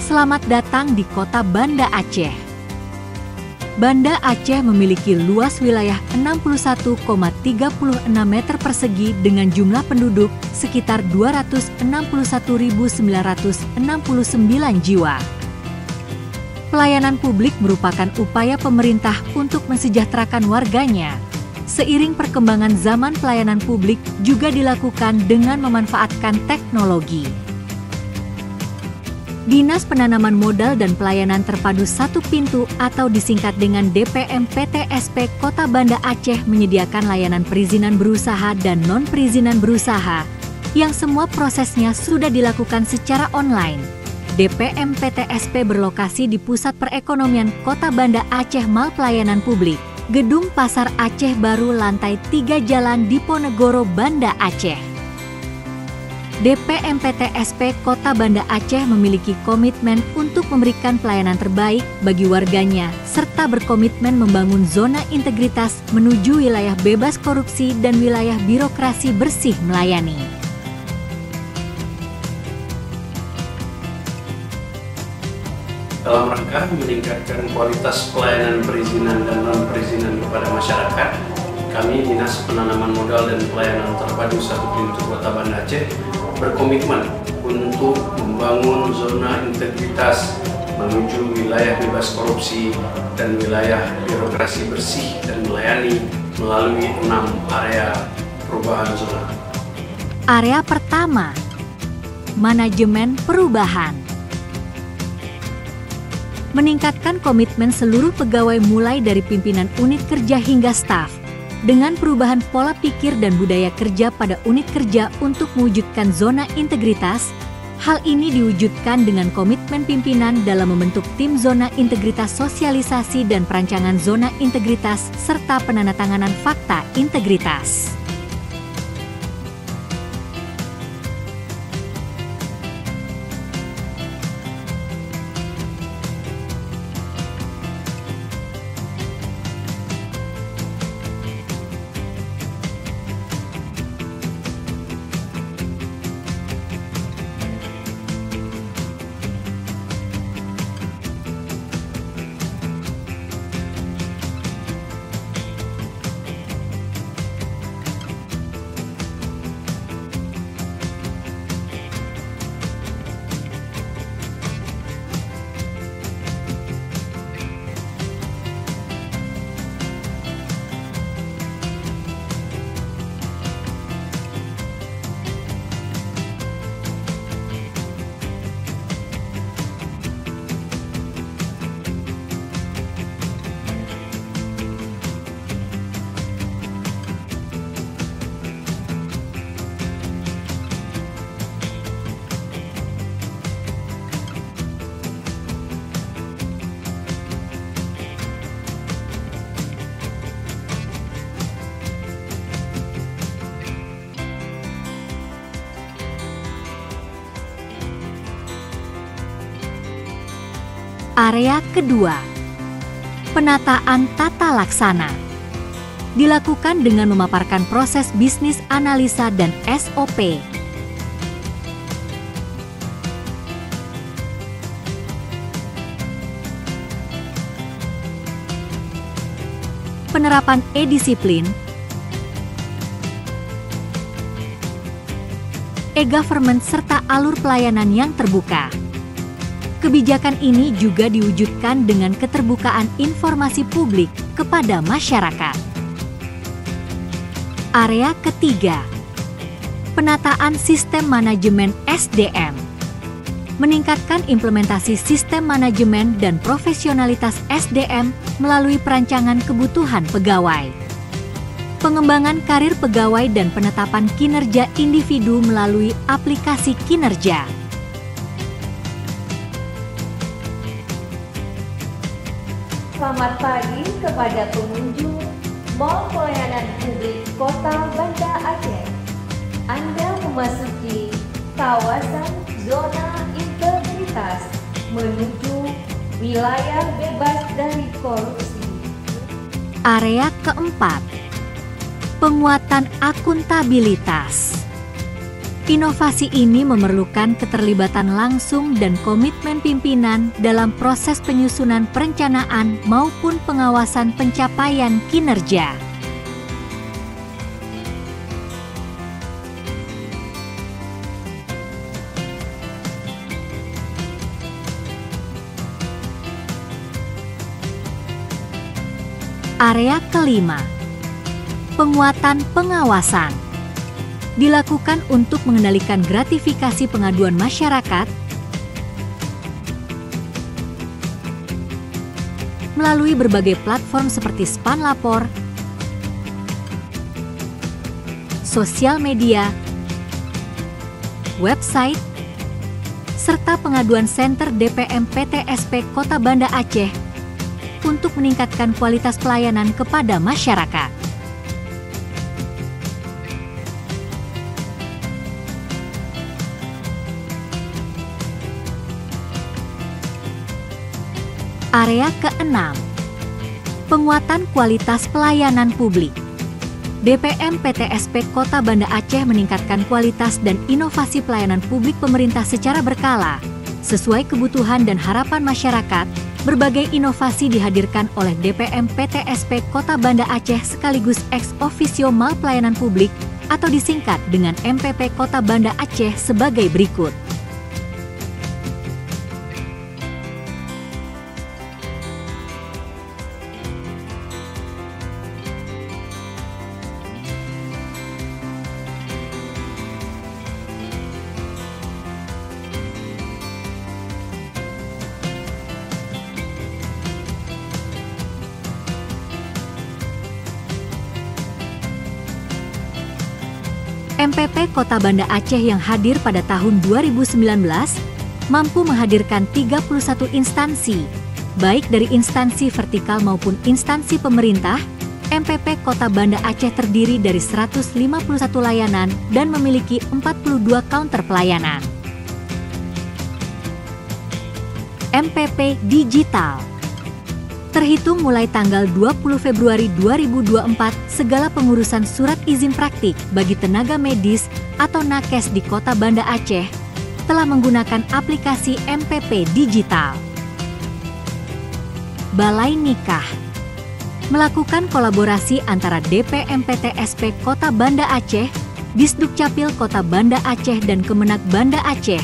Selamat datang di kota Banda Aceh. Banda Aceh memiliki luas wilayah 61,36 meter persegi dengan jumlah penduduk sekitar 261.969 jiwa. Pelayanan publik merupakan upaya pemerintah untuk mensejahterakan warganya. Seiring perkembangan zaman, pelayanan publik juga dilakukan dengan memanfaatkan teknologi. Dinas Penanaman Modal dan Pelayanan Terpadu Satu Pintu atau disingkat dengan DPM PTSP Kota Banda Aceh menyediakan layanan perizinan berusaha dan non-perizinan berusaha yang semua prosesnya sudah dilakukan secara online. DPM PTSP berlokasi di Pusat Perekonomian Kota Banda Aceh Mall Pelayanan Publik, Gedung Pasar Aceh Baru, lantai 3 Jalan Diponegoro, Banda Aceh. DPM PTSP Kota Banda Aceh memiliki komitmen untuk memberikan pelayanan terbaik bagi warganya, serta berkomitmen membangun zona integritas menuju wilayah bebas korupsi dan wilayah birokrasi bersih melayani. Dalam rangka meningkatkan kualitas pelayanan perizinan dan non-perizinan kepada masyarakat, kami Dinas Penanaman Modal dan Pelayanan Terpadu Satu Pintu Kota Banda Aceh berkomitmen untuk membangun zona integritas menuju wilayah bebas korupsi dan wilayah birokrasi bersih dan melayani melalui 6 area perubahan zona. Area pertama, manajemen perubahan. Meningkatkan komitmen seluruh pegawai mulai dari pimpinan unit kerja hingga staf, dengan perubahan pola pikir dan budaya kerja pada unit kerja untuk mewujudkan zona integritas. Hal ini diwujudkan dengan komitmen pimpinan dalam membentuk tim zona integritas, sosialisasi dan perancangan zona integritas, serta penandatanganan fakta integritas. Area kedua, penataan tata laksana. Dilakukan dengan memaparkan proses bisnis analisa dan SOP. Penerapan e-disiplin, e-government serta alur pelayanan yang terbuka. Kebijakan ini juga diwujudkan dengan keterbukaan informasi publik kepada masyarakat. Area ketiga, penataan sistem manajemen SDM. Meningkatkan implementasi sistem manajemen dan profesionalitas SDM melalui perancangan kebutuhan pegawai. Pengembangan karir pegawai dan penetapan kinerja individu melalui aplikasi kinerja. Selamat pagi kepada pengunjung Mall Pelayanan Publik Kota Banda Aceh. Anda memasuki kawasan zona integritas menuju wilayah bebas dari korupsi. Area keempat, penguatan akuntabilitas. Inovasi ini memerlukan keterlibatan langsung dan komitmen pimpinan dalam proses penyusunan perencanaan maupun pengawasan pencapaian kinerja. Area kelima, penguatan pengawasan. Dilakukan untuk mengendalikan gratifikasi pengaduan masyarakat melalui berbagai platform seperti Span Lapor, sosial media, website, serta pengaduan Center DPM PTSP Kota Banda Aceh untuk meningkatkan kualitas pelayanan kepada masyarakat. Area keenam, penguatan kualitas pelayanan publik. DPM PTSP Kota Banda Aceh meningkatkan kualitas dan inovasi pelayanan publik pemerintah secara berkala. Sesuai kebutuhan dan harapan masyarakat, berbagai inovasi dihadirkan oleh DPM PTSP Kota Banda Aceh sekaligus ex officio Mal Pelayanan Publik atau disingkat dengan MPP Kota Banda Aceh sebagai berikut. MPP Kota Banda Aceh yang hadir pada tahun 2019 mampu menghadirkan 31 instansi, baik dari instansi vertikal maupun instansi pemerintah. MPP Kota Banda Aceh terdiri dari 151 layanan dan memiliki 42 counter pelayanan. MPP Digital. Terhitung mulai tanggal 20 Februari 2024, segala pengurusan surat izin praktik bagi tenaga medis atau nakes di Kota Banda Aceh telah menggunakan aplikasi MPP Digital. Balai Nikah melakukan kolaborasi antara DPM PTSP Kota Banda Aceh, Disdukcapil Kota Banda Aceh dan Kemenak Banda Aceh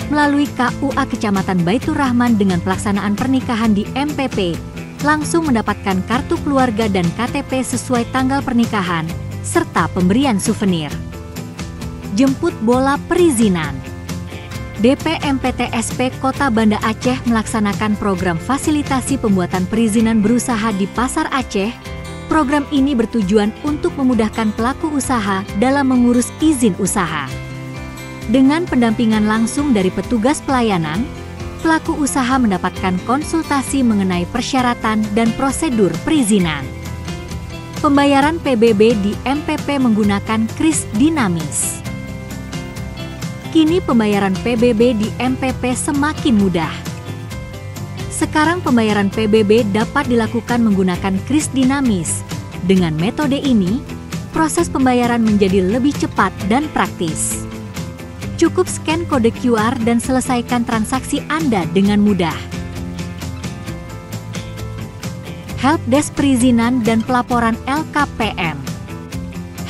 melalui KUA Kecamatan Baitur Rahman dengan pelaksanaan pernikahan di MPP, langsung mendapatkan kartu keluarga dan KTP sesuai tanggal pernikahan, serta pemberian souvenir. Jemput bola perizinan. DPM PTSP Kota Banda Aceh melaksanakan program fasilitasi pembuatan perizinan berusaha di Pasar Aceh. Program ini bertujuan untuk memudahkan pelaku usaha dalam mengurus izin usaha. Dengan pendampingan langsung dari petugas pelayanan, pelaku usaha mendapatkan konsultasi mengenai persyaratan dan prosedur perizinan. Pembayaran PBB di MPP menggunakan kris dinamis. Kini pembayaran PBB di MPP semakin mudah. Sekarang pembayaran PBB dapat dilakukan menggunakan kris dinamis. Dengan metode ini, proses pembayaran menjadi lebih cepat dan praktis. Cukup scan kode QR dan selesaikan transaksi Anda dengan mudah. Helpdesk perizinan dan pelaporan LKPM.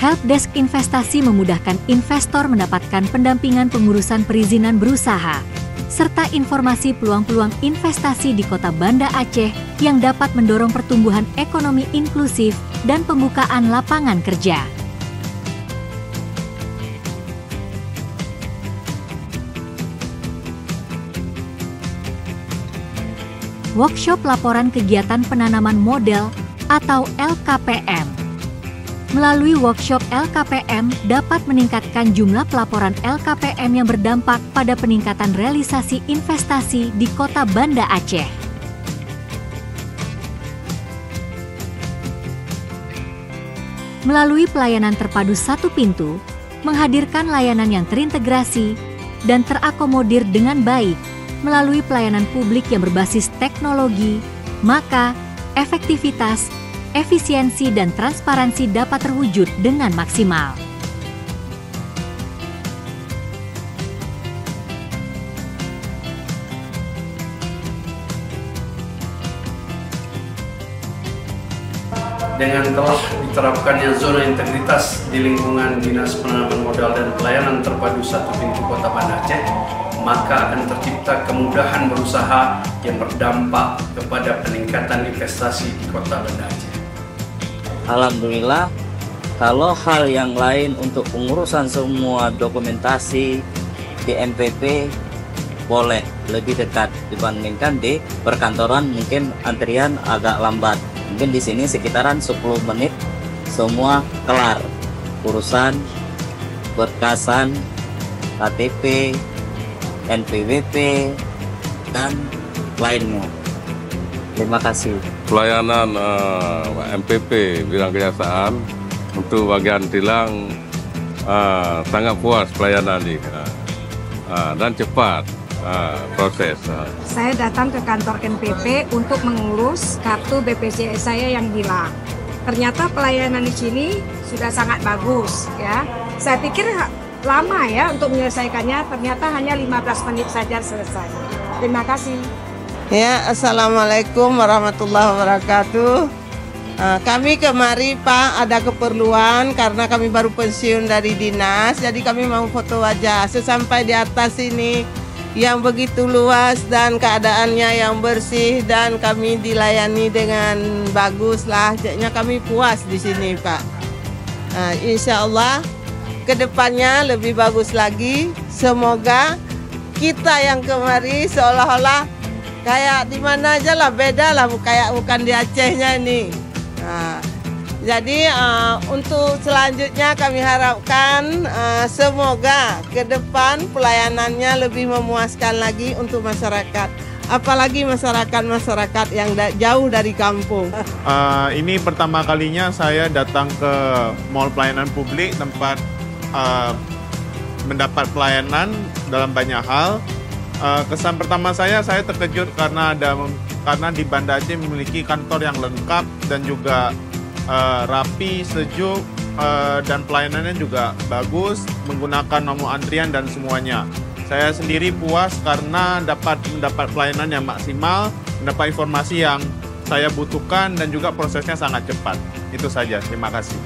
Helpdesk investasi memudahkan investor mendapatkan pendampingan pengurusan perizinan berusaha, serta informasi peluang-peluang investasi di Kota Banda Aceh yang dapat mendorong pertumbuhan ekonomi inklusif dan pembukaan lapangan kerja. Workshop laporan kegiatan penanaman modal atau LKPM. Melalui workshop LKPM dapat meningkatkan jumlah pelaporan LKPM yang berdampak pada peningkatan realisasi investasi di Kota Banda Aceh. Melalui pelayanan terpadu satu pintu, menghadirkan layanan yang terintegrasi dan terakomodir dengan baik, melalui pelayanan publik yang berbasis teknologi, maka efektivitas, efisiensi, dan transparansi dapat terwujud dengan maksimal. dengan telah diterapkannya zona integritas di lingkungan Dinas Penanaman Modal dan Pelayanan Terpadu Satu Pintu Kota Banda Aceh, maka akan tercipta kemudahan berusaha yang berdampak kepada peningkatan investasi di Kota Banda Aceh. Alhamdulillah, kalau hal yang lain untuk pengurusan semua dokumentasi di MPP boleh lebih dekat dibandingkan di perkantoran, mungkin antrian agak lambat. Mungkin di sini sekitaran 10 menit semua kelar urusan berkasan, KTP, NPWP, dan lainnya. Terima kasih. Pelayanan MPP bidang kejaksaan untuk bagian tilang sangat puas pelayanan ini dan cepat proses. Saya datang ke kantor NPP untuk mengurus kartu BPJS saya yang hilang. Ternyata pelayanan di sini sudah sangat bagus ya. Saya pikir lama ya untuk menyelesaikannya, ternyata hanya 15 menit saja selesai. Terima kasih. Ya, Assalamualaikum warahmatullahi wabarakatuh. Kami kemari Pak ada keperluan karena kami baru pensiun dari dinas, jadi kami mau foto wajah. Sesampai di atas ini yang begitu luas dan keadaannya yang bersih dan kami dilayani dengan bagus lah, jadinya kami puas di sini Pak. Insya Allah kedepannya lebih bagus lagi. Semoga kita yang kemari seolah-olah kayak di mana aja lah, beda lah, kayak bukan di Acehnya ini. Jadi untuk selanjutnya kami harapkan semoga ke depan pelayanannya lebih memuaskan lagi untuk masyarakat. Apalagi masyarakat yang jauh dari kampung. Ini pertama kalinya saya datang ke Mall Pelayanan Publik, tempat mendapat pelayanan dalam banyak hal. Kesan pertama saya terkejut karena di Banda Aceh memiliki kantor yang lengkap dan juga rapi, sejuk, dan pelayanannya juga bagus, menggunakan nomor antrian dan semuanya. Saya sendiri puas karena dapat mendapat pelayanan yang maksimal, mendapat informasi yang saya butuhkan dan juga prosesnya sangat cepat. Itu saja, terima kasih.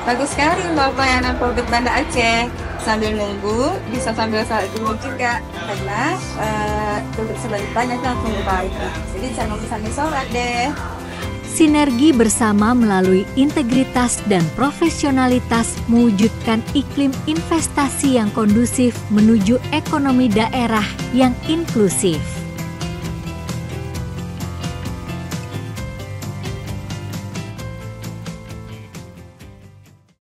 Bagus sekali Mall Pelayanan Publik Banda Aceh. Sambil nunggu, bisa sambil salat dulu juga, karena duduk sebentar nanti langsung baik. Jadi jangan sambil sholat deh. Sinergi bersama melalui integritas dan profesionalitas mewujudkan iklim investasi yang kondusif menuju ekonomi daerah yang inklusif.